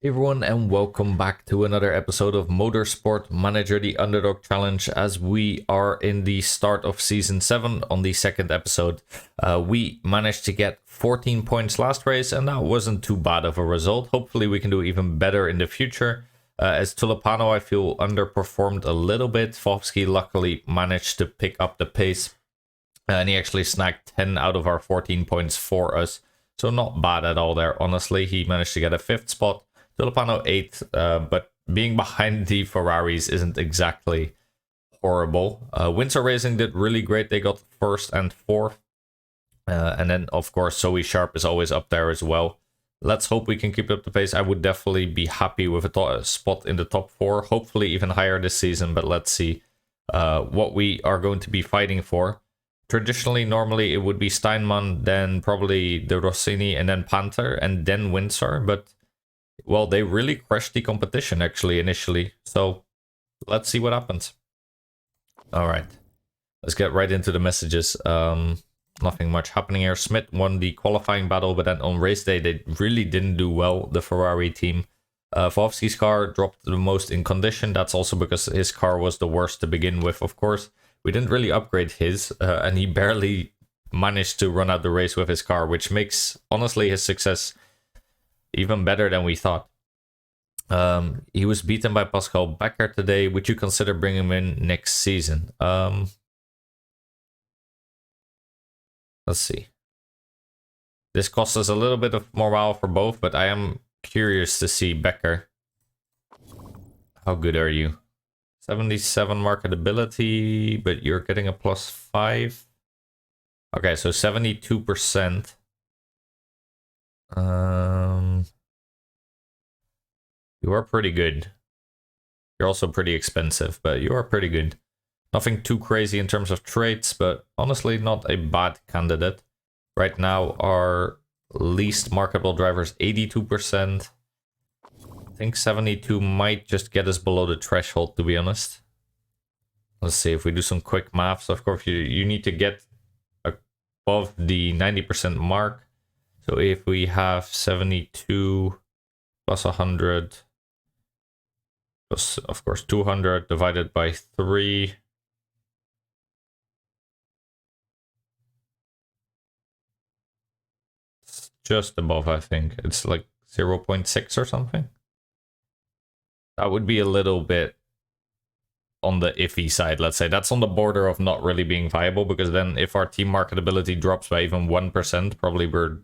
Hey everyone, and welcome back to another episode of Motorsport Manager, the Underdog Challenge, as we are in the start of Season 7 on the second episode. We managed to get 14 points last race, and that wasn't too bad of a result. Hopefully we can do even better in the future. As Tulipano, I feel underperformed a little bit. Fovsky luckily managed to pick up the pace, and he actually snagged 10 out of our 14 points for us. So not bad at all there, honestly. He managed to get a 5th spot. Tulipano 8th, but being behind the Ferraris isn't exactly horrible. Windsor Racing did really great. They got 1st and 4th. And then, of course, Zoe Sharp is always up there as well. Let's hope we can keep up the pace. I would definitely be happy with a spot in the top 4. Hopefully even higher this season, but let's see what we are going to be fighting for. Traditionally, normally it would be Steinman, then probably the Rossini, and then Panther, and then Windsor, but well, they really crashed the competition actually initially, so let's see what happens. All right, let's get right into the messages. Nothing much happening here. Smith won the qualifying battle, but then on race day they really didn't do well, the Ferrari team. Fovsky's car dropped the most in condition. That's also because his car was the worst to begin with, of course. We didn't really upgrade his, and he barely managed to run out the race with his car, which makes, honestly, his success even better than we thought. He was beaten by Pascal Becker today. Would you consider bringing him in next season? Let's see. This costs us a little bit of morale for both, but I am curious to see Becker. How good are you? 77 marketability, but you're getting a +5. Okay, so 72%. You are pretty good. You're also pretty expensive, but you are pretty good. Nothing too crazy in terms of traits, but honestly not a bad candidate. Right now our least marketable driver is 82%. I think 72 might just get us below the threshold, to be honest. Let's see if we do some quick maths. Of course, you need to get above the 90% mark. So if we have 72 plus 100 plus, of course, 200 divided by 3. It's just above, I think. It's like 0.6 or something. That would be a little bit on the iffy side, let's say. That's on the border of not really being viable, because then if our team marketability drops by even 1%, probably we're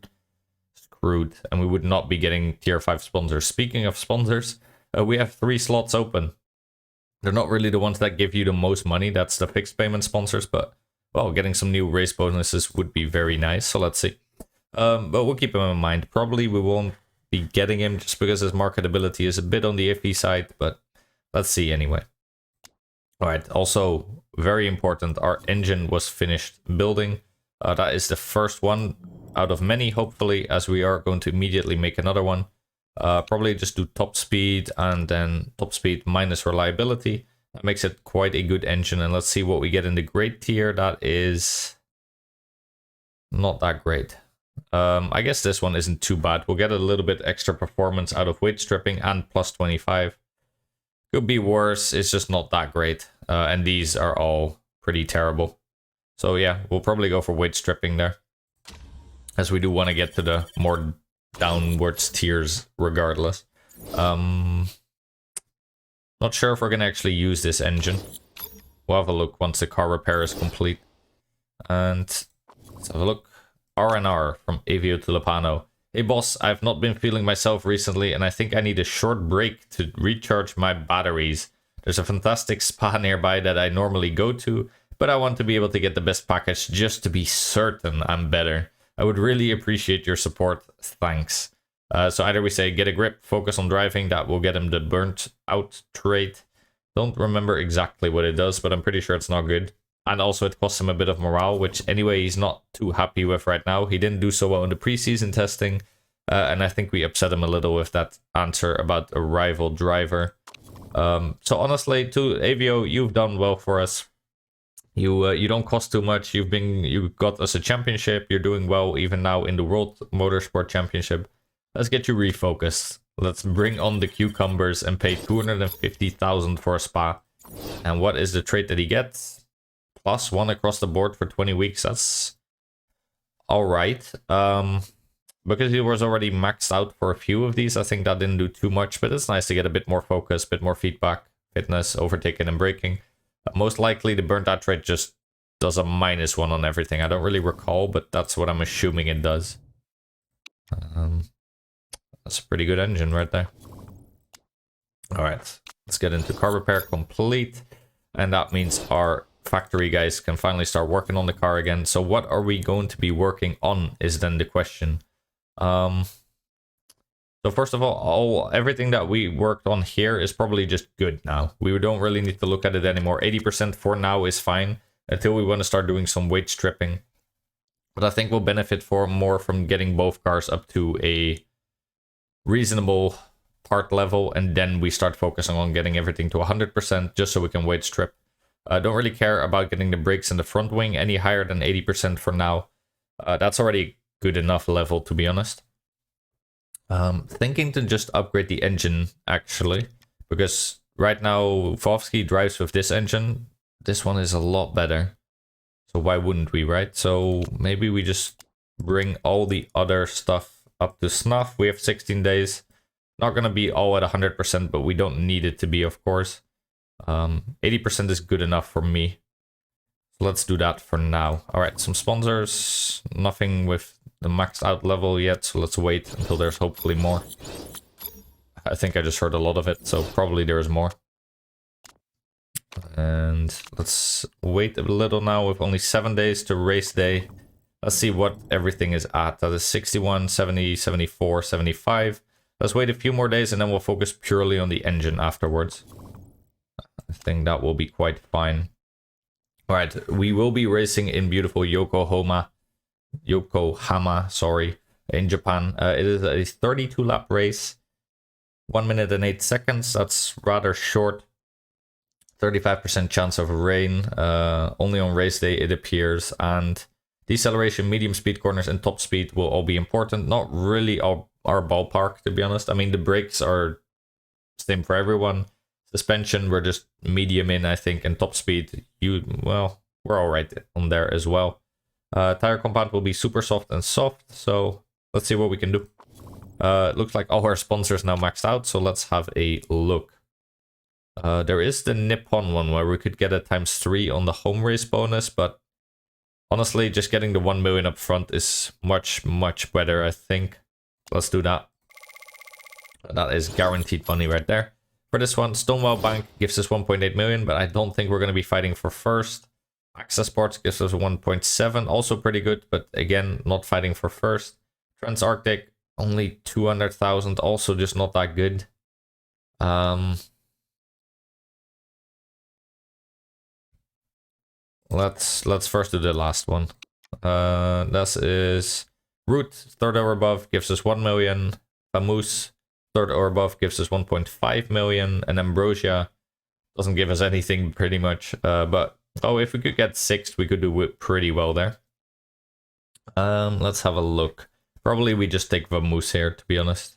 screwed and we would not be getting tier 5 sponsors. Speaking of sponsors, we have 3 slots open. They're not really the ones that give you the most money. That's the fixed payment sponsors, but well, getting some new race bonuses would be very nice. So let's see. But we'll keep him in mind. Probably we won't be getting him just because his marketability is a bit on the iffy side, but let's see anyway. All right, also very important, our engine was finished building. That is the first one out of many, hopefully, as we are going to immediately make another one. Probably just do top speed and then top speed minus reliability. That makes it quite a good engine. And let's see what we get in the great tier. That is not that great. I guess this one isn't too bad. We'll get a little bit extra performance out of weight stripping and +25. Could be worse. It's just not that great. And these are all pretty terrible. So yeah, we'll probably go for weight stripping there, as we do want to get to the more downwards tiers regardless. Not sure if we're going to actually use this engine. We'll have a look once the car repair is complete. And let's have a look. R&R from Avio Tulipano. Hey boss, I've not been feeling myself recently and I think I need a short break to recharge my batteries. There's a fantastic spa nearby that I normally go to, but I want to be able to get the best package just to be certain I'm better. I would really appreciate your support. Thanks. So either we say get a grip, focus on driving, that will get him the burnt out trait. Don't remember exactly what it does, but I'm pretty sure it's not good. And also it costs him a bit of morale, which anyway he's not too happy with right now. He didn't do so well in the preseason testing, and I think we upset him a little with that answer about a rival driver. So honestly, to Avio, you've done well for us. You don't cost too much. You got us a championship. You're doing well even now in the World Motorsport Championship. Let's get you refocused. Let's bring on the cucumbers and pay 250,000 for a spa. And what is the trait that he gets? +1 across the board for 20 weeks. That's alright. Because he was already maxed out for a few of these, I think that didn't do too much, but it's nice to get a bit more focus, a bit more feedback, fitness, overtaking and braking. Most likely the burnt out trait just does a -1 on everything. I don't really recall, but that's what I'm assuming it does. That's a pretty good engine right there. Alright, let's get into car repair complete. And that means our factory guys can finally start working on the car again. So what are we going to be working on is then the question. So first of all, everything that we worked on here is probably just good now. We don't really need to look at it anymore. 80% for now is fine until we want to start doing some weight stripping. But I think we'll benefit more from getting both cars up to a reasonable part level, and then we start focusing on getting everything to 100% just so we can weight strip. I don't really care about getting the brakes in the front wing any higher than 80% for now. That's already good enough level, to be honest. Thinking to just upgrade the engine, actually, because right now Vovsky drives with this engine. This one is a lot better, so why wouldn't we, right? So maybe we just bring all the other stuff up to snuff. We have 16 days. Not going to be all at 100%, but we don't need it to be, of course. 80% is good enough for me. So let's do that for now. Alright, some sponsors. Nothing with the maxed out level yet, so let's wait until there's hopefully more. I think I just heard a lot of it, so probably there's more. And let's wait a little now with only 7 days to race day. Let's see what everything is at. That is 61, 70, 74, 75. Let's wait a few more days and then we'll focus purely on the engine afterwards. I think that will be quite fine. Alright, we will be racing in beautiful Yokohama, sorry, in Japan. It is a 32 lap race, 1 minute and 8 seconds. That's rather short. 35% chance of rain, only on race day it appears, and deceleration, medium speed corners and top speed will all be important. Not really our ballpark, to be honest. I mean, the brakes are same for everyone. Suspension, we're just medium in, I think, and top speed, well, we're alright on there as well. Tire compound will be super soft and soft, so let's see what we can do. It looks like all our sponsors now maxed out, so let's have a look. There is the Nippon one where we could get a ×3 on the home race bonus, but honestly, just getting the 1 million up front is much, much better, I think. Let's do that. That is guaranteed money right there. For this one, Stonewall Bank gives us 1.8 million, but I don't think we're going to be fighting for first. Access Sports gives us 1.7, also pretty good, but again, not fighting for first. Trans Arctic, only 200,000, also just not that good. Let's first do the last one. This is Root, third or above, gives us 1 million. Famoose, third or above, gives us 1.5 million. And Ambrosia doesn't give us anything pretty much. But oh, if we could get 6th, we could do pretty well there. Let's have a look. Probably we just take Vamoose here, to be honest.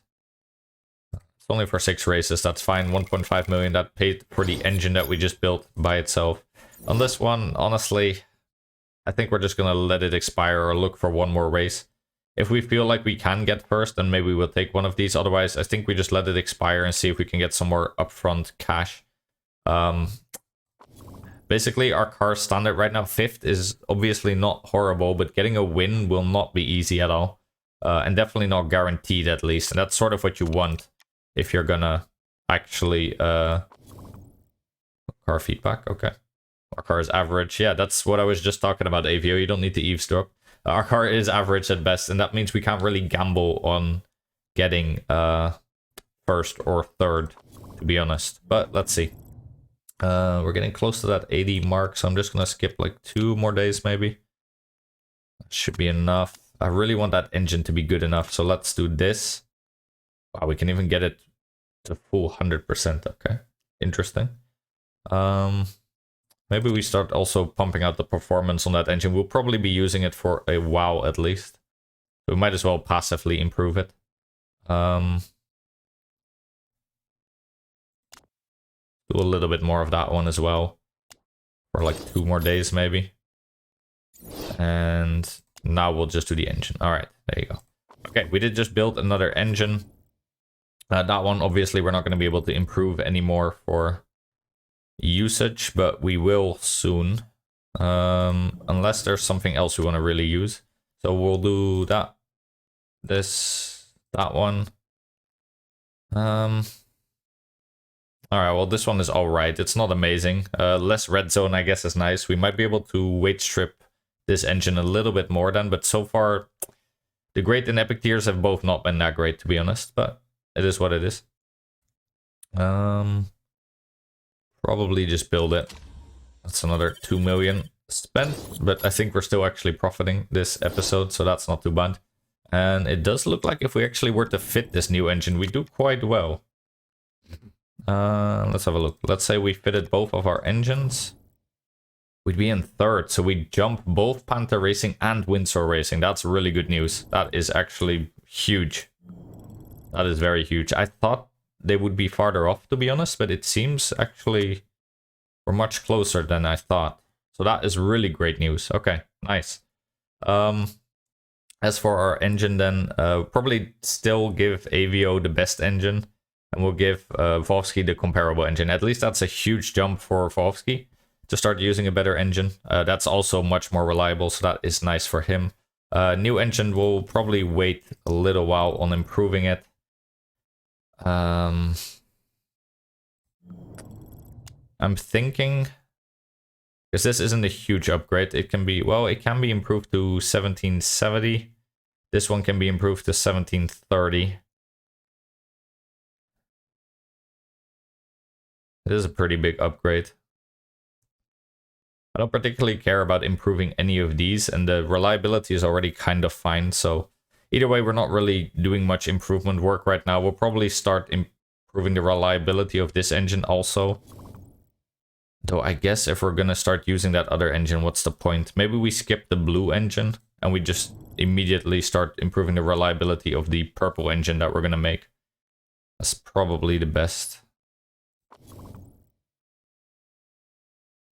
It's only for 6 races, that's fine. 1.5 million, that paid for the engine that we just built by itself. On this one, honestly, I think we're just going to let it expire or look for one more race. If we feel like we can get first, then maybe we'll take one of these. Otherwise, I think we just let it expire and see if we can get some more upfront cash. Basically, our car standard right now, 5th, is obviously not horrible, but getting a win will not be easy at all. And definitely not guaranteed, at least. And that's sort of what you want if you're gonna actually... car feedback, okay. Our car is average. Yeah, that's what I was just talking about, AVO. You don't need to eavesdrop. Our car is average at best, and that means we can't really gamble on getting first or third, to be honest. But let's see. We're getting close to that 80 mark, so I'm just going to skip like 2 more days, maybe. That should be enough. I really want that engine to be good enough, so let's do this. Wow, we can even get it to full 100%. Okay, interesting. Maybe we start also pumping out the performance on that engine. We'll probably be using it for a while at least. We might as well passively improve it. Do a little bit more of that one as well. For like 2 more days maybe. And now we'll just do the engine. Alright, there you go. Okay, we did just build another engine. That one, obviously, we're not going to be able to improve anymore for usage, but we will soon. Unless there's something else we want to really use. So we'll do that. That one. Alright, well, this one is alright. It's not amazing. Less red zone, I guess, is nice. We might be able to weight strip this engine a little bit more then, but so far, the great and epic tiers have both not been that great, to be honest, but it is what it is. Probably just build it. That's another 2 million spent, but I think we're still actually profiting this episode, so that's not too bad. And it does look like if we actually were to fit this new engine, we do quite well. Let's have a look. Let's say we fitted both of our engines. We'd be in 3rd, so we jump both Panther Racing and Windsor Racing. That's really good news. That is actually huge. That is very huge. I thought they would be farther off, to be honest, but it seems actually we're much closer than I thought. So that is really great news. Okay, nice. As for our engine then, probably still give AVO the best engine, and we'll give Vovsky the comparable engine. At least that's a huge jump for Vovsky to start using a better engine. That's also much more reliable, so that is nice for him. New engine will probably wait a little while on improving it. I'm thinking, because this isn't a huge upgrade, it can be, well, it can be improved to 1770. This one can be improved to 1730. It is a pretty big upgrade. I don't particularly care about improving any of these, and the reliability is already kind of fine, so either way, we're not really doing much improvement work right now. We'll probably start improving the reliability of this engine also. Though I guess if we're gonna start using that other engine, what's the point? Maybe we skip the blue engine and we just immediately start improving the reliability of the purple engine that we're gonna make. That's probably the best,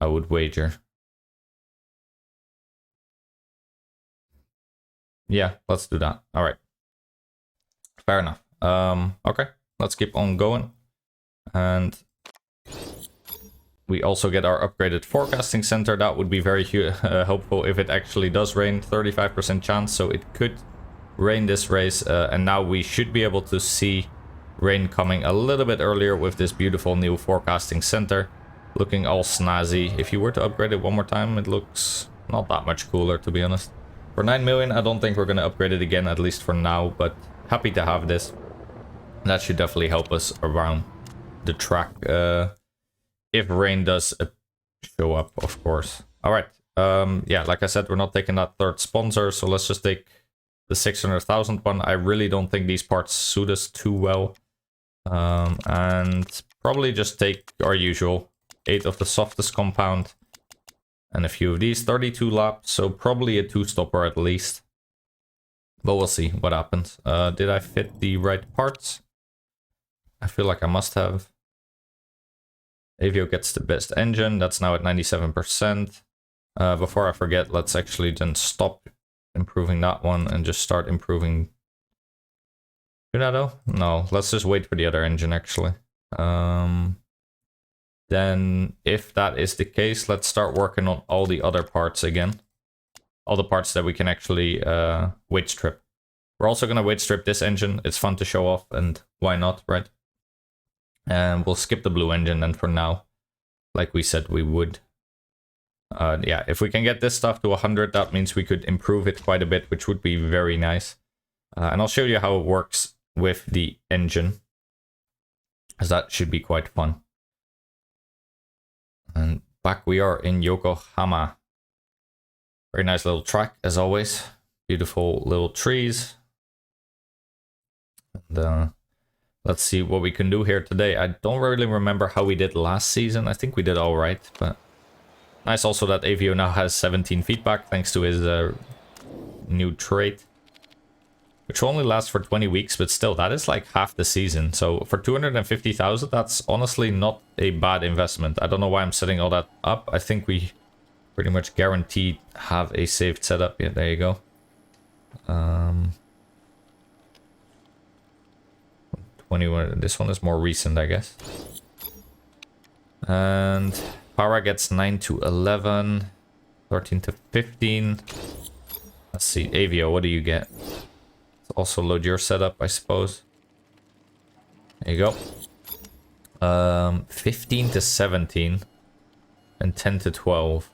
I would wager. Yeah, let's do that. All right. Fair enough. Okay, let's keep on going. And we also get our upgraded forecasting center. That would be very helpful if it actually does rain. 35% chance, so it could rain this race. And now we should be able to see rain coming a little bit earlier with this beautiful new forecasting center. Looking all snazzy. If you were to upgrade it one more time, it looks not that much cooler, to be honest. For 9 million, I don't think we're going to upgrade it again, at least for now, but happy to have this. That should definitely help us around the track, if rain does show up, of course. Alright, yeah, like I said, we're not taking that 3rd sponsor, so let's just take the 600,000 one. I really don't think these parts suit us too well. And probably just take our usual 8 of the softest compound. And a few of these, 32 laps, so probably a 2-stopper at least. But we'll see what happens. Did I fit the right parts? I feel like I must have. Avio gets the best engine, that's now at 97%. Before I forget, let's actually then stop improving that one and just start improving. Do that though? No, let's just wait for the other engine actually. Then, if that is the case, let's start working on all the other parts again. All the parts that we can actually weight strip. We're also going to weight strip this engine. It's fun to show off, and why not, right? And we'll skip the blue engine then for now, like we said we would. Yeah, if we can get this stuff to 100, that means we could improve it quite a bit, which would be very nice. And I'll show you how it works with the engine, as that should be quite fun. And back we are in Yokohama. Very nice little track, as always. Beautiful little trees. And let's see what we can do here today. I don't really remember how we did last season. I think we did alright, but nice also that Avio now has 17 feedback, thanks to his new trait. which will only last for 20 weeks, but still, that is like half the season. So for 250,000, that's honestly not a bad investment. I don't know why I'm setting all that up. I think we pretty much guaranteed have a saved setup. Yeah, there you go. 21. This one is more recent, I guess. And Para gets 9 to 11, 13 to 15. Let's see, Avio, what do you get? Also load your setup, I suppose. There you go. 15 to 17 and 10 to 12.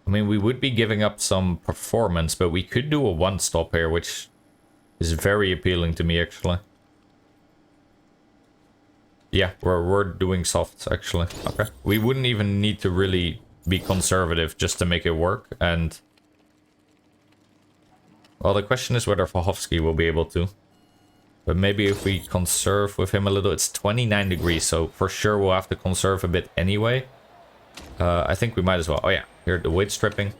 I mean, we would be giving up some performance, but we could do a one-stop here, which is very appealing to me, actually. Yeah, we're doing softs, actually. Okay. We wouldn't even need to really be conservative just to make it work, and... Well, the question is whether Fahovsky will be able to. But maybe if we conserve with him a little... It's 29 degrees, so for sure we'll have to conserve a bit anyway. I think we might as well. Oh yeah, here the weight stripping.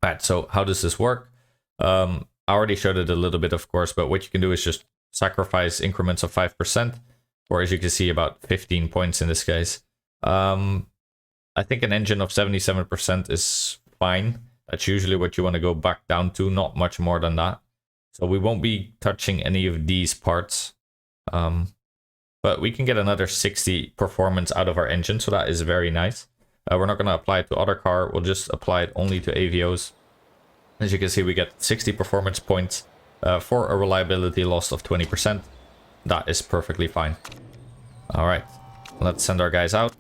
Alright, so how does this work? I already showed it a little bit, of course, but what you can do is just sacrifice increments of 5%. Or as you can see, about 15 points in this case. I think an engine of 77% is fine. That's usually what you want to go back down to, not much more than that. So we won't be touching any of these parts. But we can get another 60 performance out of our engine, so that is very nice. We're not going to apply it to other car, we'll just apply it only to Avios. As you can see, we get 60 performance points for a reliability loss of 20%. That is perfectly fine. Alright, let's send our guys out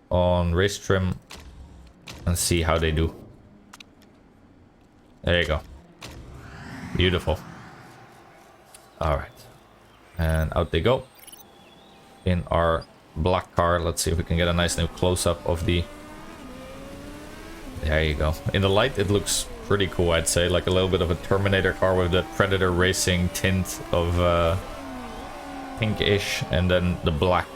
on race trim and see how they do. There you go. Beautiful. Alright. And out they go. In our black car. Let's see if we can get a nice new close-up of the... There you go. In the light, it looks pretty cool, I'd say. Like a little bit of a Terminator car with the Predator Racing tint of... pinkish, and then the black.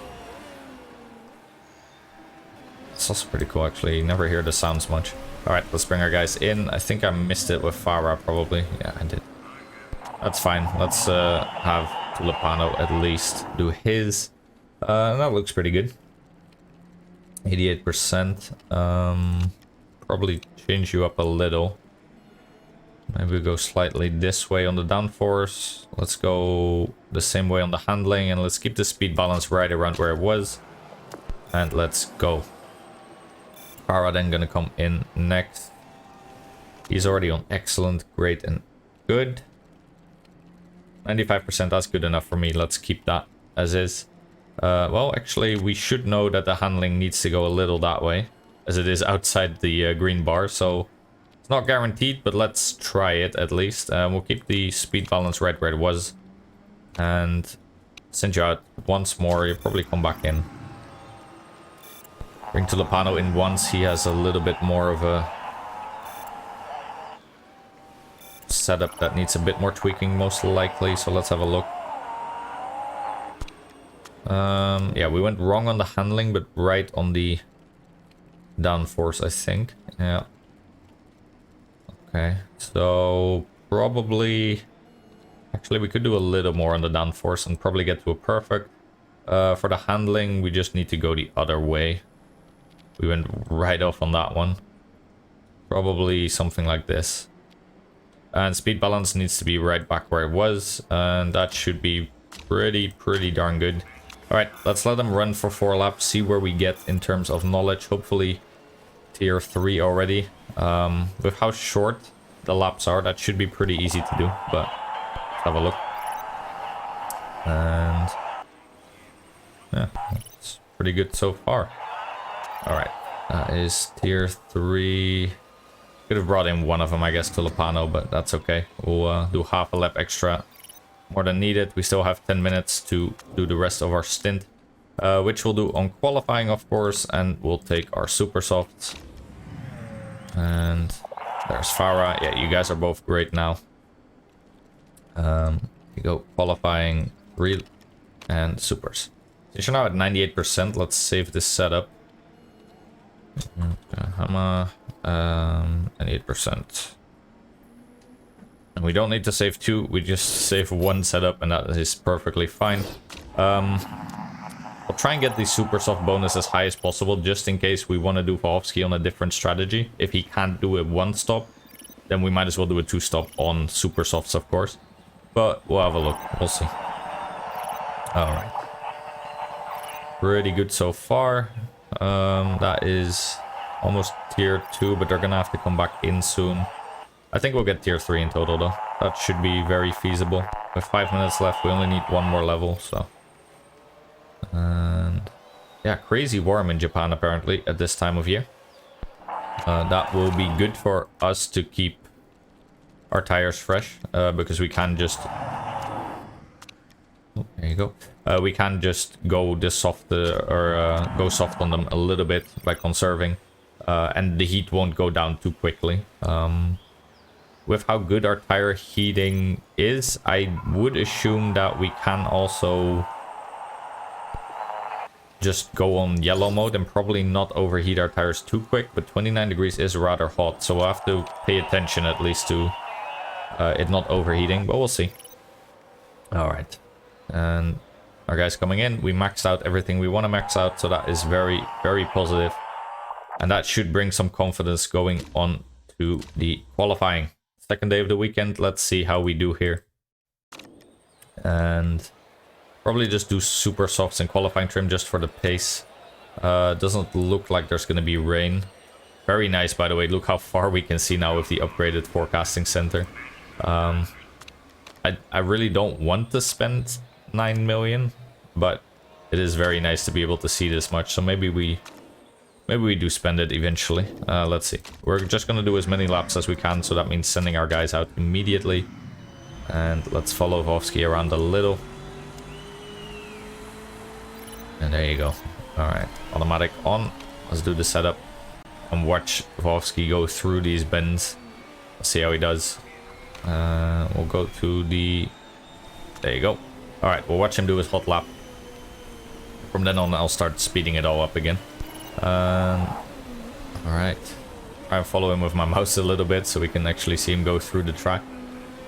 It's also pretty cool, actually. You never hear the sounds much. Alright, let's bring our guys in. I think I missed it with Farah, probably. Yeah, I did. That's fine. Let's have Tulipano at least do his. That looks pretty good. 88%. Probably change you up a little. Maybe we go slightly this way on the downforce. Let's go the same way on the handling, and let's keep the speed balance right around where it was. And let's go. Farah then gonna come in next. He's already on excellent, great, and good. 95%, that's good enough for me. Let's keep that as is. Well, actually, we should know that the handling needs to go a little that way, as it is outside the green bar, so... It's not guaranteed, but let's try it at least. We'll keep the speed balance right where it was. And send you out once more. You'll probably come back in. Bring Tulipano in once. He has a little bit more of a setup that needs a bit more tweaking, most likely. So let's have a look. Yeah, we went wrong on the handling, but right on the downforce, I think. Yeah. Okay, so probably... Actually, we could do a little more on the downforce and probably get to a perfect. For the handling, we just need to go the other way. We went right off on that one. Probably something like this. And speed balance needs to be right back where it was. And that should be pretty darn good. Alright, let's let them run for 4 laps. See where we get in terms of knowledge. Hopefully tier 3 already. With how short the laps are, that should be pretty easy to do. But let's have a look. And... yeah, it's pretty good so far. Alright, that is tier 3. Could have brought in one of them, I guess, to Lopano, but that's okay. We'll do half a lap extra, more than needed. We still have 10 minutes to do the rest of our stint, which we'll do on qualifying, of course, and we'll take our super softs. And there's Farah. Yeah, you guys are both great now. You go qualifying, real, and supers. Since you're now at 98%, let's save this setup. Hama, 98%. And we don't need to save 2, we just save 1 setup, and that is perfectly fine. I'll try and get the super soft bonus as high as possible, just in case we want to do Volhovsky on a different strategy. If he can't do a 1-stop, then we might as well do a 2-stop on super softs, of course. But we'll have a look, we'll see. Alright. Pretty good so far. That is almost tier 2, but they're gonna have to come back in soon. I think we'll get tier 3 in total though. That should be very feasible. With 5 minutes left, we only need 1 more level, so. And yeah, crazy warm in Japan apparently at this time of year. That will be good for us to keep our tires fresh, because we can just... Oh, there you go. We can just go this soft, or go soft on them a little bit by conserving, and the heat won't go down too quickly. With how good our tire heating is, I would assume that we can also just go on yellow mode and probably not overheat our tires too quick, but 29 degrees is rather hot, so we'll have to pay attention at least to it not overheating, but we'll see. Alright, and our guys coming in, we maxed out everything we want to max out, so that is very, very positive. And that should bring some confidence going on to the qualifying. Second day of the weekend, let's see how we do here. And probably just do super softs and qualifying trim just for the pace. Doesn't look like there's going to be rain. Very nice, by the way. Look how far we can see now with the upgraded forecasting center. I really don't want to spend 9 million, but it is very nice to be able to see this much. So maybe we do spend it eventually. Let's see. We're just going to do as many laps as we can, so that means sending our guys out immediately. And let's follow Volhovsky around a little. And there you go. Alright, automatic on. Let's do the setup and watch Volhovsky go through these bends. Let's see how he does. We'll go to the... There you go. Alright, we'll watch him do his hot lap. From then on, I'll start speeding it all up again. Alright. Try and follow him with my mouse a little bit so we can actually see him go through the track.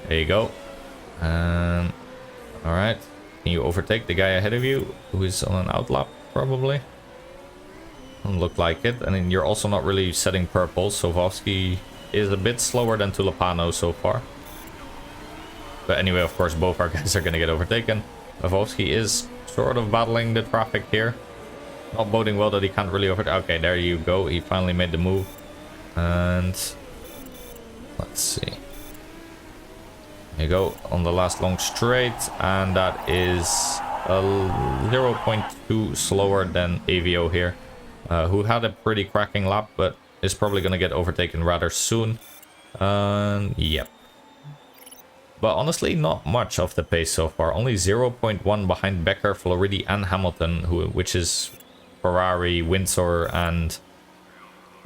There you go. Alright. Can you overtake the guy ahead of you, who is on an outlap, probably? Doesn't look like it. And then you're also not really setting purple, so Volhovsky is a bit slower than Tulipano so far. But anyway, of course, both our guys are going to get overtaken. Volhovsky is sort of battling the traffic here. Not boding well that he can't really overtake. Okay, there you go. He finally made the move. And let's see. There you go, on the last long straight, and that is a 0.2 slower than AVO here, who had a pretty cracking lap, but is probably going to get overtaken rather soon. Yep. But honestly, not much of the pace so far. Only 0.1 behind Becker, Floridi, and Hamilton, which is Ferrari, Windsor, and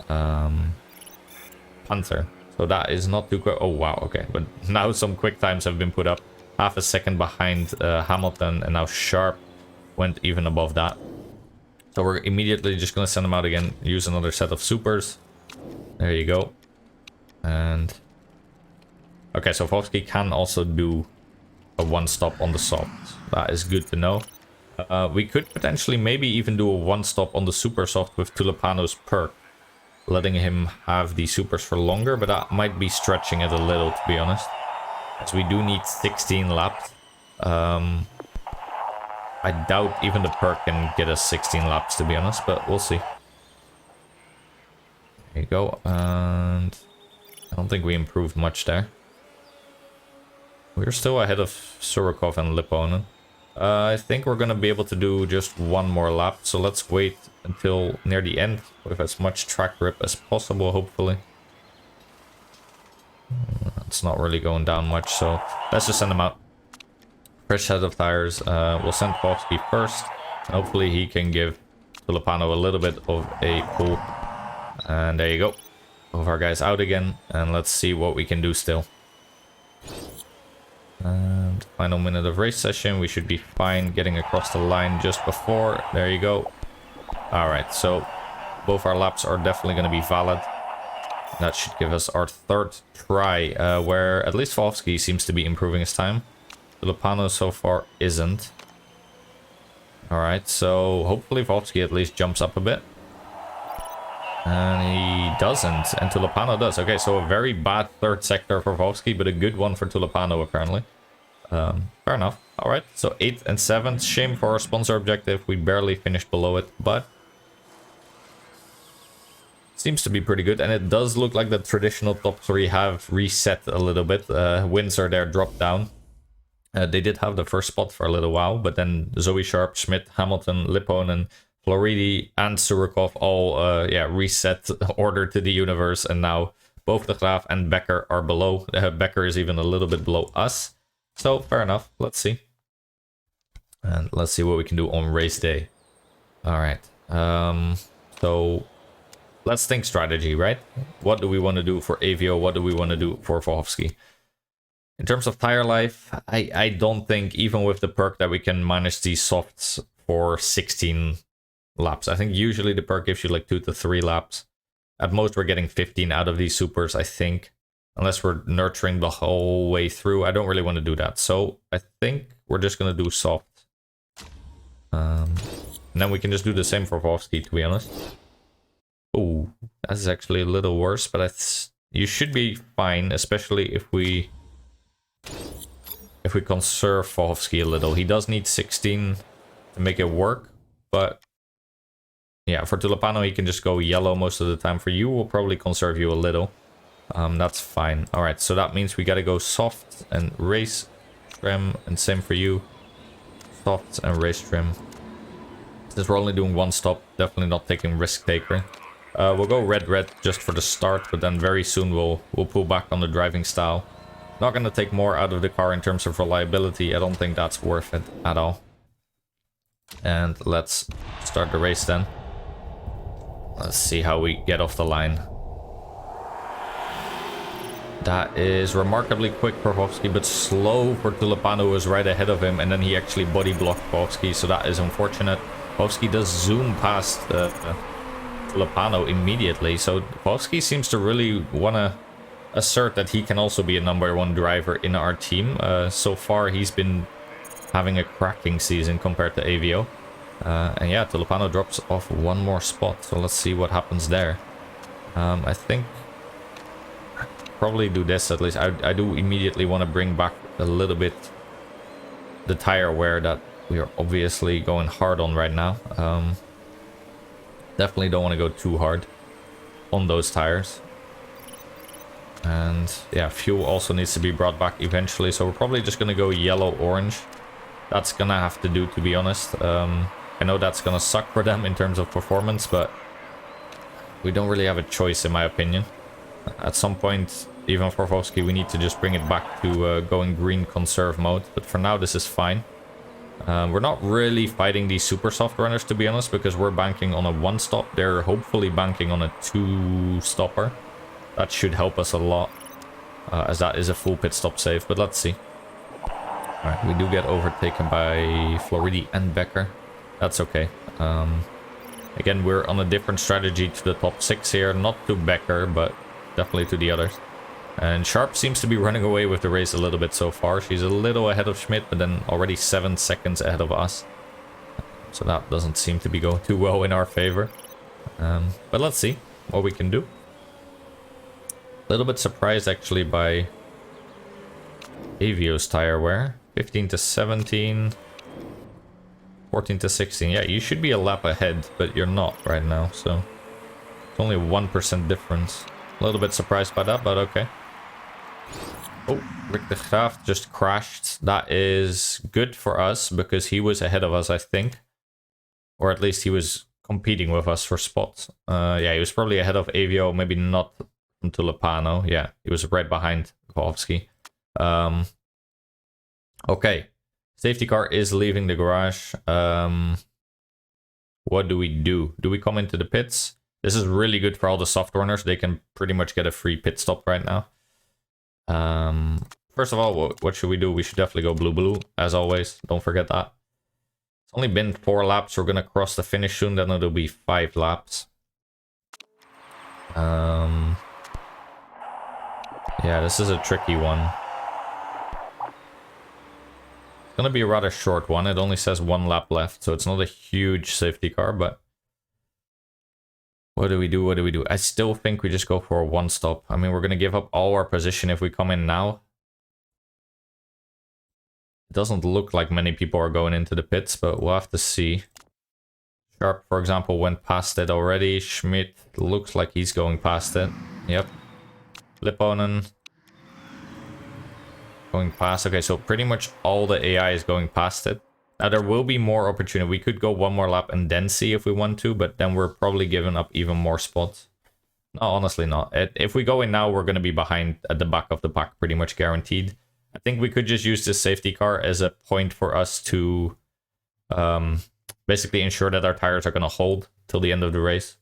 Panther. So that is not too quick. Oh, wow. Okay. But now some quick times have been put up. Half a second behind Hamilton. And now Sharp went even above that. So we're immediately just going to send them out again. Use another set of supers. There you go. And... okay, so Volhovsky can also do a 1-stop on the soft. That is good to know. We could potentially maybe even do a 1-stop on the super soft with Tulipano's perk. Letting him have the supers for longer, but that might be stretching it a little, to be honest. As we do need 16 laps. I doubt even the perk can get us 16 laps, to be honest, but we'll see. There you go, and I don't think we improved much there. We're still ahead of Surikov and Lipponen. I think we're going to be able to do just one more lap, so let's wait until near the end with as much track grip as possible, hopefully. It's not really going down much, so let's just send them out. Fresh set of tires. We'll send Volhovsky first. Hopefully he can give Tulipano a little bit of a pull. And there you go. Both our guys out again, and let's see what we can do still. And final minute of race session. We should be fine getting across the line just before. There you go. Alright, so both our laps are definitely going to be valid. That should give us our third try, where at least Wolfsky seems to be improving his time. Tulipano so far isn't. Alright, so hopefully Wolfsky at least jumps up a bit. And he doesn't, and Tulipano does. Okay, so a very bad third sector for Wolfsky, but a good one for Tulipano apparently. Fair enough. Alright, so 8th and 7th. Shame for our sponsor objective. We barely finished below it, but seems to be pretty good. And it does look like the traditional top 3 have reset a little bit. Wins are there, dropped down. They did have the first spot for a little while, but then Zoe Sharp, Schmidt, Hamilton, Lipponen, Floridi, and Surikov all reset order to the universe. And now both De Graaf and Becker are below. Becker is even a little bit below us. So, fair enough. Let's see. And let's see what we can do on race day. Alright. So, let's think strategy, right? What do we want to do for Avio? What do we want to do for Wolfsky? In terms of tire life, I don't think, even with the perk, that we can manage these softs for 16 laps. I think usually the perk gives you like 2 to 3 laps. At most, we're getting 15 out of these supers, I think. Unless we're nurturing the whole way through. I don't really want to do that. So I think we're just going to do soft. And then we can just do the same for Wolfsky, to be honest. Oh, that's actually a little worse. But you should be fine, especially if we conserve Wolfsky a little. He does need 16 to make it work. But yeah, for Tulipano, he can just go yellow most of the time. For you, we'll probably conserve you a little. That's fine. Alright, so that means we gotta go soft and race trim, and same for you. Soft and race trim. Since we're only doing one stop, definitely not taking risk taker. We'll go red just for the start, but then very soon we'll pull back on the driving style. Not gonna take more out of the car in terms of reliability. I don't think that's worth it at all. And let's start the race then. Let's see how we get off the line. That is remarkably quick for Wolfsky, but slow for Tulipano, who was right ahead of him, and then he actually body blocked Wolfsky, so that is unfortunate. Wolfsky does zoom past Tulipano immediately, so Wolfsky seems to really want to assert that he can also be a #1 driver in our team. So far, he's been having a cracking season compared to Avio. And yeah, Tulipano drops off one more spot, so let's see what happens there. I think probably do this at least. I do immediately want to bring back a little bit the tire wear that we are obviously going hard on right now. Definitely don't want to go too hard on those tires. And yeah, fuel also needs to be brought back eventually, so we're probably just gonna go yellow-orange. That's gonna have to do, to be honest. I know that's gonna suck for them in terms of performance, but we don't really have a choice, in my opinion. At some point, even for Wolfsky, we need to just bring it back to going green conserve mode. But for now, this is fine. We're not really fighting these super soft runners, to be honest, because we're banking on a 1-stop. They're hopefully banking on a 2-stopper. That should help us a lot, as that is a full pit stop save. But let's see. Alright, we do get overtaken by Floridi and Becker. That's okay. Again, we're on a different strategy to the top 6 here. Not to Becker, but definitely to the others. And Sharp seems to be running away with the race a little bit so far. She's a little ahead of Schmidt, but then already 7 seconds ahead of us. So that doesn't seem to be going too well in our favor. But let's see what we can do. A little bit surprised actually by Avio's tire wear. 15 to 17. 14 to 16. Yeah, you should be a lap ahead, but you're not right now. So it's only a 1% difference. A little bit surprised by that, but okay. Oh, Rick de Graaf just crashed. That is good for us because he was ahead of us, I think. Or at least he was competing with us for spots. Yeah, he was probably ahead of Avio, maybe not from Tulipano. Yeah, he was right behind Wolfsky. Okay. Safety car is leaving the garage. What do we do? Do we come into the pits? This is really good for all the soft runners. They can pretty much get a free pit stop right now. First of all, what should we do? We should definitely go blue, as always. Don't forget that. It's only been 4 laps. We're going to cross the finish soon. Then it'll be 5 laps. Yeah, this is a tricky one. It's gonna be a rather short one. It only says 1 lap left, so it's not a huge safety car, but what do we do? What do we do? I still think we just go for a 1 stop. I mean, we're gonna give up all our position if we come in now. It doesn't look like many people are going into the pits, but we'll have to see. Sharp, for example, went past it already. Schmidt looks like he's going past it. Yep. Lipponen going past. Okay, so pretty much all the AI is going past it. Now, there will be more opportunity. We could go 1 more lap and then see if we want to, but then we're probably giving up even more spots. No, honestly not. If we go in now, we're going to be behind at the back of the pack, pretty much guaranteed. I think we could just use this safety car as a point for us to basically ensure that our tires are going to hold till the end of the race.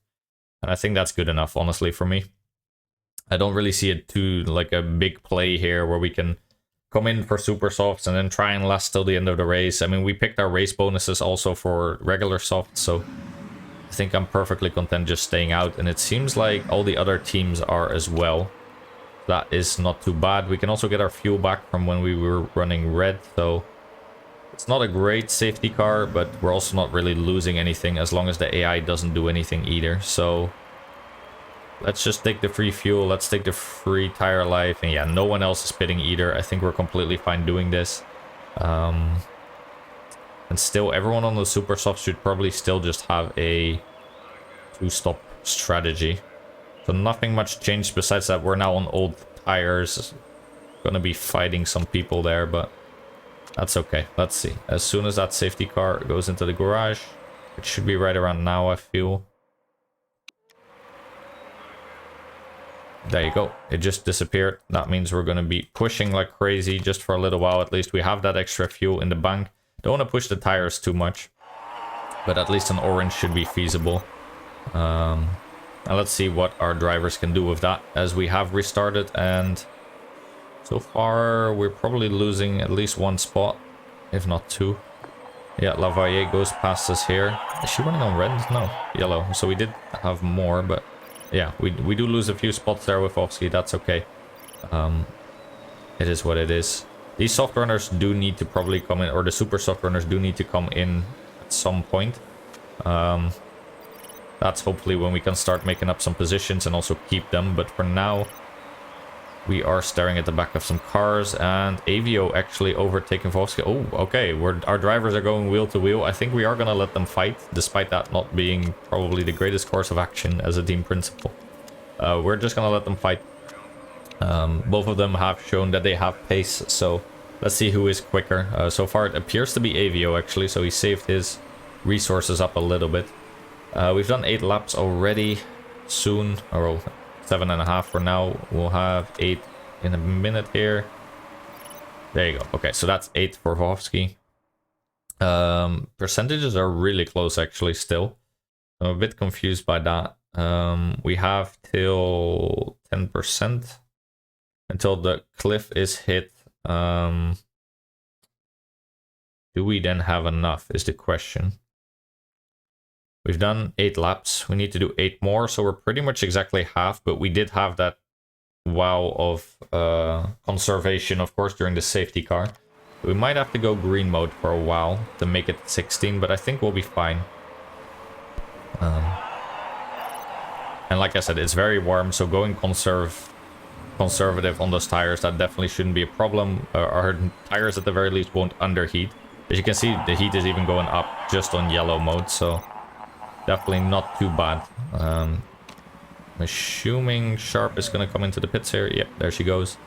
And I think that's good enough, honestly, for me. I don't really see it too like a big play here where we can come in for super softs and then try and last till the end of the race. I mean, we picked our race bonuses also for regular softs, so I think I'm perfectly content just staying out. And it seems like all the other teams are as well. That is not too bad. We can also get our fuel back from when we were running red, so it's not a great safety car, but we're also not really losing anything as long as the AI doesn't do anything either. So let's just take the free fuel, let's take the free tire life, and yeah, no one else is pitting either. I think we're completely fine doing this. And still, everyone on the super soft should probably still just have a 2-stop strategy. So nothing much changed besides that we're now on old tires. Gonna be fighting some people there, but that's okay. Let's see. As soon as that safety car goes into the garage, it should be right around now, I feel. There you go. It just disappeared. That means we're going to be pushing like crazy just for a little while. At least we have that extra fuel in the bank. Don't want to push the tires too much, but at least an orange should be feasible. And let's see what our drivers can do with that, as we have restarted, and so far we're probably losing at least 1 spot, if not 2. Yeah, Lavalle goes past us here. Is she running on red? No, yellow. So we did have more, but yeah, we do lose a few spots there with Ovsky. That's okay. It is what it is. These soft runners do need to probably come in, or the super soft runners do need to come in at some point. That's hopefully when we can start making up some positions and also keep them. But for now, we are staring at the back of some cars, and Avio actually overtaking Vovsky. Oh, okay. Our drivers are going wheel to wheel. I think we are going to let them fight, despite that not being probably the greatest course of action as a team principal. We're just going to let them fight. Both of them have shown that they have pace, so let's see who is quicker. So far, it appears to be Avio, actually, so he saved his resources up a little bit. We've done 8 laps already. Soon, or 7.5 for now. We'll have 8 in a minute here. There you go. Okay, so that's 8 for Vovsky. Percentages are really close, actually, still. I'm a bit confused by that. We have till 10% until the cliff is hit. Do we then have enough, is the question. We've done 8 laps. We need to do 8 more, so we're pretty much exactly half, but we did have that wow of conservation, of course, during the safety car. We might have to go green mode for a while to make it 16, but I think we'll be fine. And like I said, it's very warm, so going conservative on those tires, that definitely shouldn't be a problem. Our tires at the very least won't underheat. As you can see, the heat is even going up just on yellow mode, so definitely not too bad. I'm assuming Sharp is going to come into the pits here. Yep, there she goes.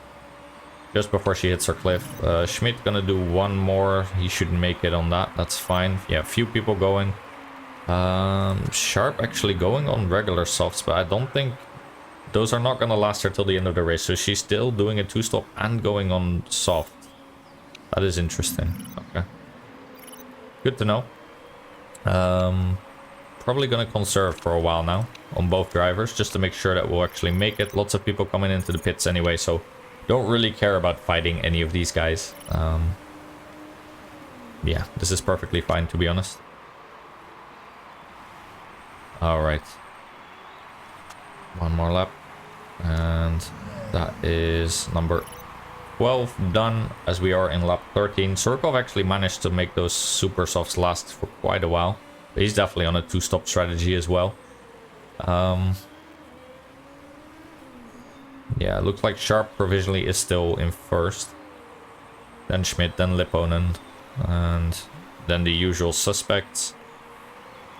Just before she hits her cliff. Schmidt going to do 1 more. He shouldn't make it on that. That's fine. Yeah, a few people going. Sharp actually going on regular softs, but I don't think those are not going to last her till the end of the race. So she's still doing a 2-stop and going on soft. That is interesting. Okay. Good to know. Probably going to conserve for a while now on both drivers, just to make sure that we'll actually make it. Lots of people coming into the pits anyway, so don't really care about fighting any of these guys. Yeah, this is perfectly fine, to be honest. Alright. 1 more lap. And that is number 12 done, as we are in lap 13. Surkov actually managed to make those super softs last for quite a while. He's definitely on a 2-stop strategy as well. Yeah, it looks like Sharp provisionally is still in first. Then Schmidt, then Lipponen, and then the usual suspects.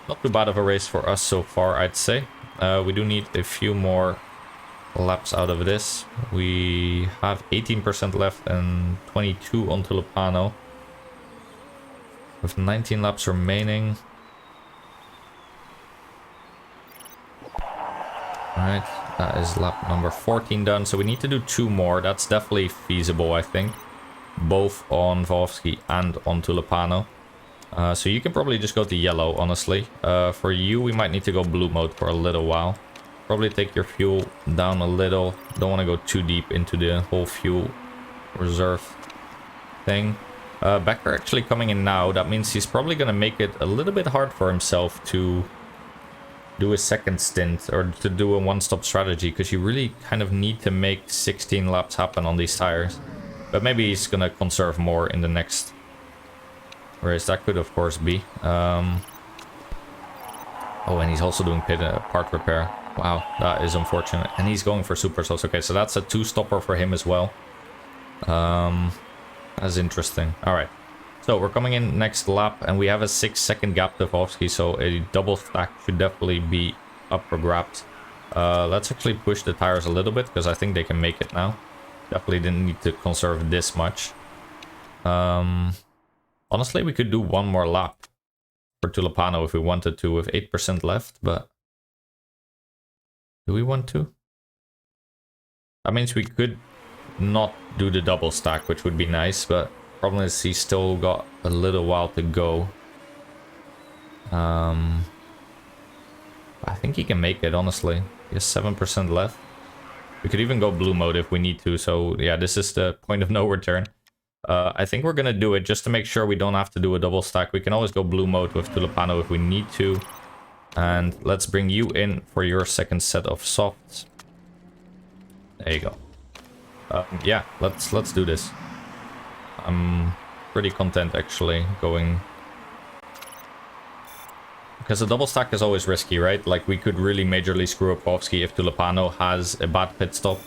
Not too bad of a race for us so far, I'd say. We do need a few more laps out of this. We have 18% left and 22 on Tulipano. With 19 laps remaining. Alright, that is lap number 14 done. So we need to do 2 more. That's definitely feasible, I think. Both on Wolfsky and on Tulipano. So you can probably just go to yellow, honestly. For you, we might need to go blue mode for a little while. Probably take your fuel down a little. Don't want to go too deep into the whole fuel reserve thing. Becker actually coming in now. That means he's probably going to make it a little bit hard for himself to do a second stint or to do a one-stop strategy, because you really kind of need to make 16 laps happen on these tires. But maybe he's going to conserve more in the next race. That could, of course, be. Oh, and he's also doing part repair. Wow, that is unfortunate. And he's going for super softs. Okay, so that's a 2-stopper for him as well. That's interesting. All right. So we're coming in next lap, and we have a 6-second gap to Wolfsky, so a double stack should definitely be up for grabs. Let's actually push the tires a little bit, because I think they can make it now. Definitely didn't need to conserve this much. Honestly, we could do 1 more lap for Tulipano if we wanted to, with 8% left, but do we want to? That means we could not do the double stack, which would be nice, but problem is he's still got a little while to go. I think he can make it, honestly. He has 7% left. We could even go blue mode if we need to, so yeah, this is the point of no return. I think we're gonna do it just to make sure we don't have to do a double stack. We can always go blue mode with Tulipano if we need to. And let's bring you in for your second set of softs. There you go. Yeah, let's do this. I'm pretty content actually going, because a double stack is always risky, right? Like, we could really majorly screw up Wolfsky if Tulipano has a bad pit stop.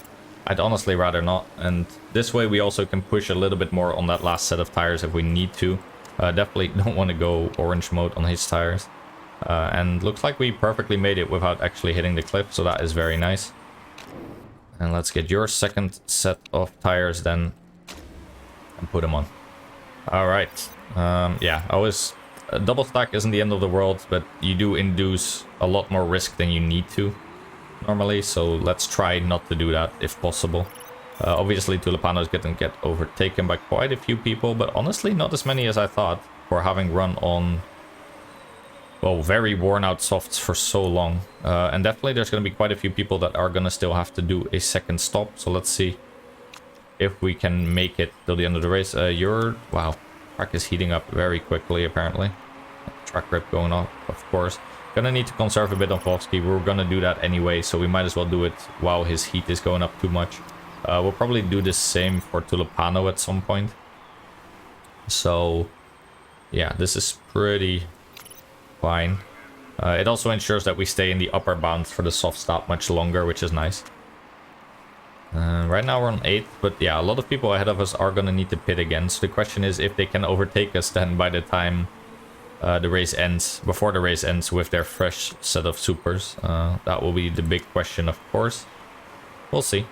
I'd honestly rather not, and this way we also can push a little bit more on that last set of tires if we need to. Definitely don't want to go orange mode on his tires. And looks like we perfectly made it without actually hitting the cliff, so that is very nice. And let's get your second set of tires then and put them on. All right. Yeah, a double stack isn't the end of the world, but you do induce a lot more risk than you need to normally, so let's try not to do that if possible. Obviously Tulipano is going to get overtaken by quite a few people, but honestly not as many as I thought for having run on, well, very worn out softs for so long. And definitely there's going to be quite a few people that are going to still have to do a second stop, so let's see if we can make it till the end of the race. Wow, track is heating up very quickly apparently. Track grip going off, of course. Gonna need to conserve a bit on Wolfsky. We're gonna do that anyway, so we might as well do it while his heat is going up too much. We'll probably do the same for Tulipano at some point. So yeah, this is pretty fine. It also ensures that we stay in the upper bounds for the soft stop much longer, which is nice. Right now we're on 8th, but yeah, a lot of people ahead of us are gonna need to pit again. So the question is if they can overtake us then by the time the race ends, before the race ends with their fresh set of supers. That will be the big question, of course. We'll see.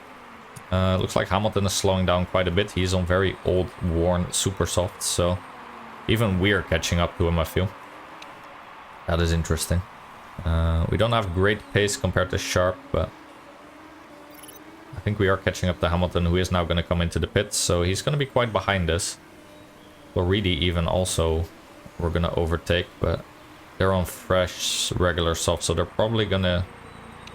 Looks like Hamilton is slowing down quite a bit. He's on very old, worn super softs, so even we're catching up to him, I feel. That is interesting. We don't have great pace compared to Sharp, but I think we are catching up to Hamilton, who is now going to come into the pits, so he's going to be quite behind us. Floridi even also we're going to overtake, but they're on fresh, regular soft, so they're probably going to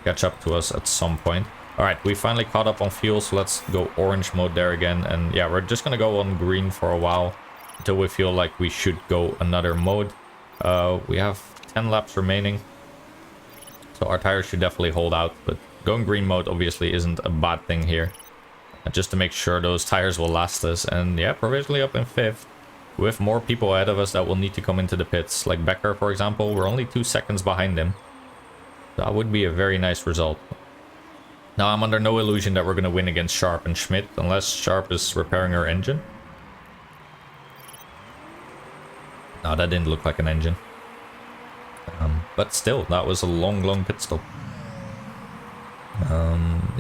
catch up to us at some point. Alright, we finally caught up on fuel, so let's go orange mode there again. And yeah, we're just going to go on green for a while until we feel like we should go another mode. We have 10 laps remaining, so our tires should definitely hold out, but going green mode obviously isn't a bad thing here. Just to make sure those tires will last us. And yeah, provisionally up in 5th. With more people ahead of us that will need to come into the pits. Like Becker, for example, we're only 2 seconds behind him. That would be a very nice result. Now, I'm under no illusion that we're going to win against Sharp and Schmidt, unless Sharp is repairing her engine. No, that didn't look like an engine. But still, that was a long pit stop.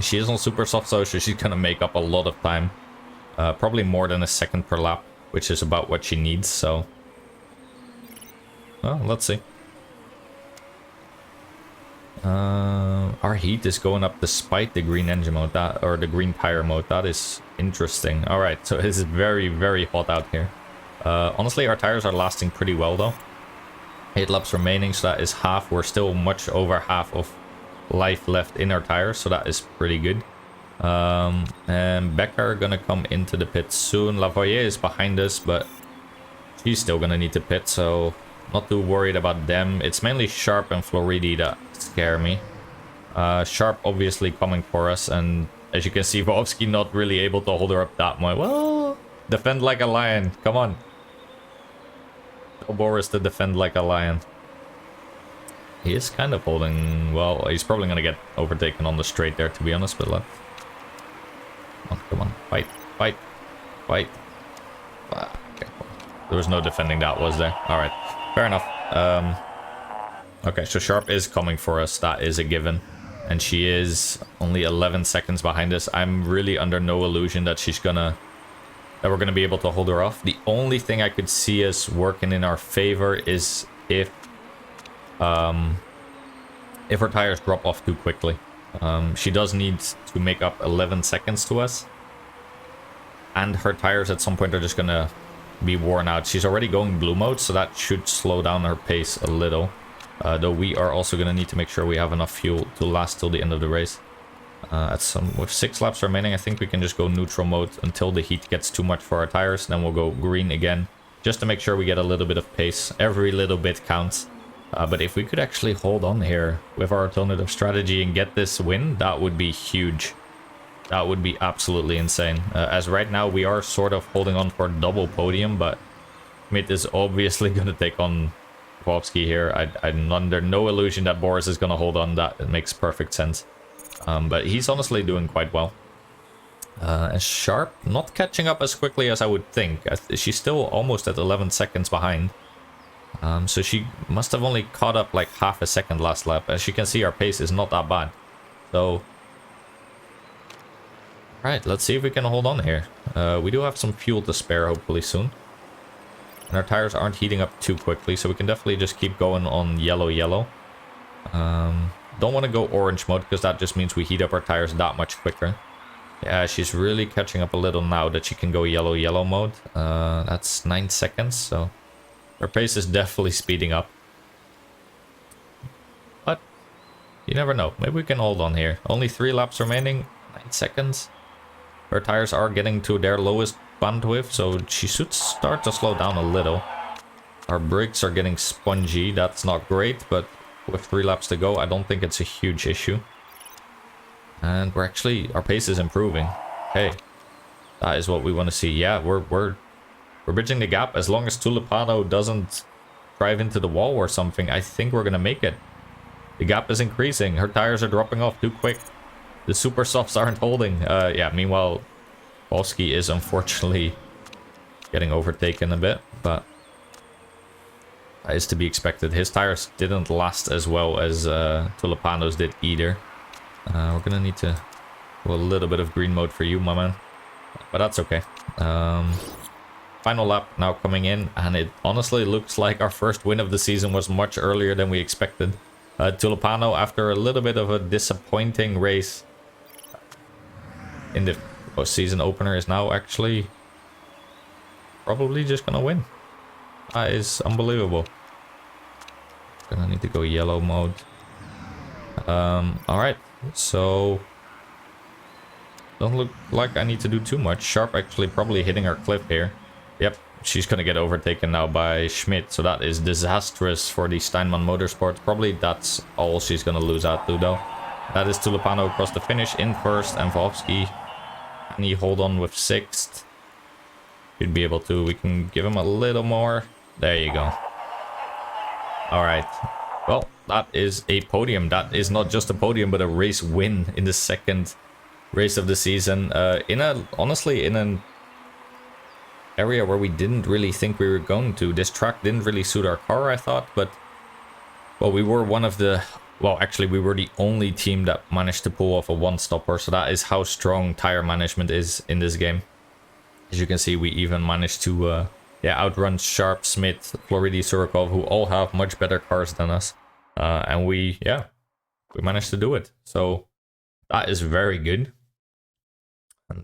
She is on super soft, so she's going to make up a lot of time. Probably more than a second per lap, which is about what she needs, so... Well, let's see. Our heat is going up despite the green engine mode, or the green tire mode. That is interesting. Alright, so it is very hot out here. Honestly, our tires are lasting pretty well though. 8 laps remaining, so that is half. We're still much over half of life left in our tires, so that is pretty good. And Becker are gonna come into the pit soon. Lavoyer is behind us, but she's still gonna need to pit, so not too worried about them. It's mainly Sharp and Floridi that scare me. Sharp obviously coming for us, and as you can see, Vovsky not really able to hold her up that much. Well, defend like a lion, come on. Tell Boris to defend like a lion. He is kind of holding, well, he's probably gonna get overtaken on the straight there, to be honest, but let's... Come on, fight. Okay. There was no defending that, was there? Alright, fair enough. Okay, so Sharp is coming for us, that is a given. And she is only 11 seconds behind us. I'm really under no illusion that we're gonna be able to hold her off. The only thing I could see us working in our favor is if her tires drop off too quickly. She does need to make up 11 seconds to us. And her tires at some point are just gonna be worn out. She's already going blue mode, so that should slow down her pace a little. Though we are also gonna need to make sure we have enough fuel to last till the end of the race. With 6 laps remaining, I think we can just go neutral mode until the heat gets too much for our tires. Then we'll go green again, just to make sure we get a little bit of pace. Every little bit counts. But if we could actually hold on here with our alternative strategy and get this win, that would be huge. That would be absolutely insane. As right now, we are sort of holding on for a double podium, but Schmidt is obviously going to take on Vovsky here. I'm under no illusion that Boris is going to hold on. That makes perfect sense. But he's honestly doing quite well. And Sharp not catching up as quickly as I would think. She's still almost at 11 seconds behind. So she must have only caught up like half a second last lap. As you can see, our pace is not that bad. So, right, let's see if we can hold on here. We do have some fuel to spare, hopefully soon. And our tires aren't heating up too quickly, so we can definitely just keep going on yellow. Don't want to go orange mode, because that just means we heat up our tires that much quicker. Yeah, she's really catching up a little now that she can go yellow mode. That's 9 seconds, so... Her pace is definitely speeding up. But you never know. Maybe we can hold on here. Only 3 laps remaining. 9 seconds. Her tires are getting to their lowest bandwidth, so she should start to slow down a little. Our brakes are getting spongy. That's not great, but with 3 laps to go, I don't think it's a huge issue. And our pace is improving. Hey, that is what we want to see. Yeah, we're bridging the gap. As long as Tulipano doesn't drive into the wall or something, I think we're gonna make it. The gap is increasing. Her tires are dropping off too quick. The super softs aren't holding. Yeah, meanwhile, Polsky is unfortunately getting overtaken a bit, but that is to be expected. His tires didn't last as well as Tulipano's did either. We're gonna need to do a little bit of green mode for you, my man. But that's okay. Final lap now coming in, and it honestly looks like our first win of the season was much earlier than we expected. Tulipano, after a little bit of a disappointing race in the season opener, is now actually probably just gonna win. That is unbelievable. Gonna need to go yellow mode. Alright, so don't look like I need to do too much. Sharp actually probably hitting our cliff here. Yep, she's gonna get overtaken now by Schmidt, so that is disastrous for the Steinman Motorsport. Probably that's all she's gonna lose out to though. That is Tulipano across the finish in first, and Wolfsky. Can he hold on with sixth? Should be able to. We can give him a little more. There you go. All right. Well, that is a podium. That is not just a podium, but a race win in the second race of the season. Honestly, in an area where we didn't really think we were going to. This track didn't really suit our car, I thought, but well, we were one of the, well, actually we were the only team that managed to pull off a one-stopper, so that is how strong tire management is in this game. As you can see, we even managed to outrun Sharp, Smith, Floridi, Surikov, who all have much better cars than us, and we managed to do it. So that is very good, and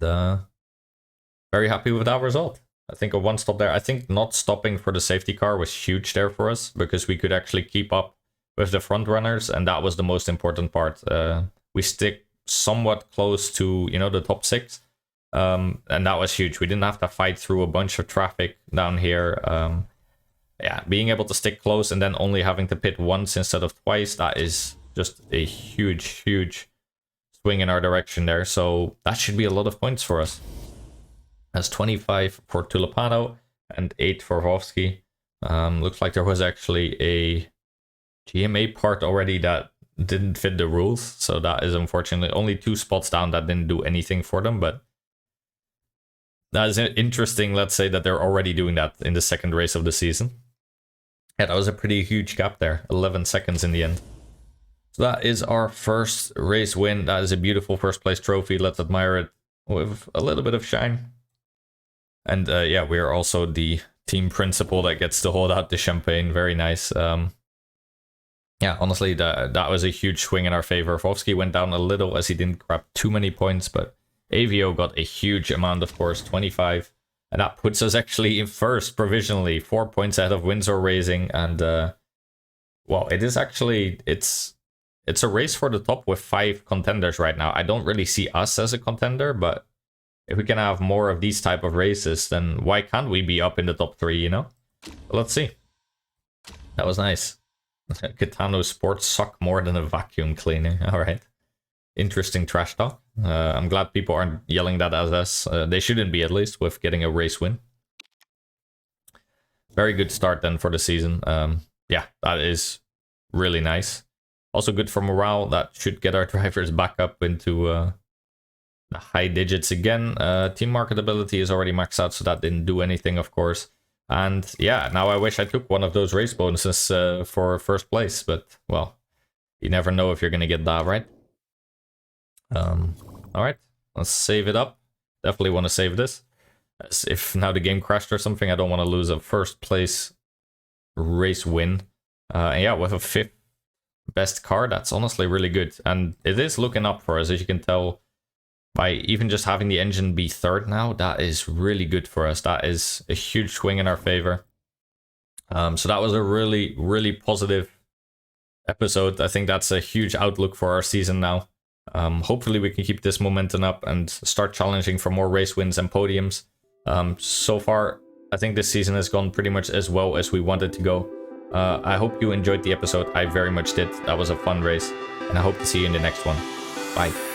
very happy with that result. I think a one stop there. I think not stopping for the safety car was huge there for us, because we could actually keep up with the front runners, and that was the most important part. We stick somewhat close to, you know, the top six, and that was huge. We didn't have to fight through a bunch of traffic down here. Yeah, being able to stick close and then only having to pit once instead of twice, that is just a huge swing in our direction there. So that should be a lot of points for us. That's 25 for Tulipano and 8 for Wolfsky. Looks like there was actually a GMA part already that didn't fit the rules, so that is unfortunately only 2 spots down. That didn't do anything for them, but that is interesting. Let's say that they're already doing that in the second race of the season. Yeah, that was a pretty huge gap there, 11 seconds in the end. So that is our first race win. That is a beautiful first place trophy. Let's admire it with a little bit of shine. And yeah, we are also the team principal that gets to hold out the champagne. Very nice. Yeah, honestly, that was a huge swing in our favor. Wolfsky went down a little as he didn't grab too many points, but Avio got a huge amount, of course, 25. And that puts us actually in first provisionally, 4 points ahead of Windsor Racing. And, well, it is actually, it's a race for the top with 5 contenders right now. I don't really see us as a contender, but if we can have more of these type of races, then why can't we be up in the top 3, you know? But let's see. That was nice. Kitano sports suck more than a vacuum cleaner. All right. Interesting trash talk. I'm glad people aren't yelling that at us. They shouldn't be, at least, with getting a race win. Very good start then for the season. Yeah, that is really nice. Also good for morale. That should get our drivers back up into the high digits again. Team marketability is already maxed out, so that didn't do anything, of course. And yeah, now I wish I took one of those race bonuses for first place, but well, you never know if you're gonna get that, right? All right, let's save it up. Definitely want to save this. As if now the game crashed or something, I don't want to lose a first place race win. And yeah, with a 5th best car, that's honestly really good, and it is looking up for us, as you can tell. By even just having the engine be 3rd now, that is really good for us. That is a huge swing in our favor. So that was a really positive episode. I think that's a huge outlook for our season now. Hopefully we can keep this momentum up and start challenging for more race wins and podiums. So far, I think this season has gone pretty much as well as we wanted to go. I hope you enjoyed the episode. I very much did. That was a fun race, and I hope to see you in the next one. Bye.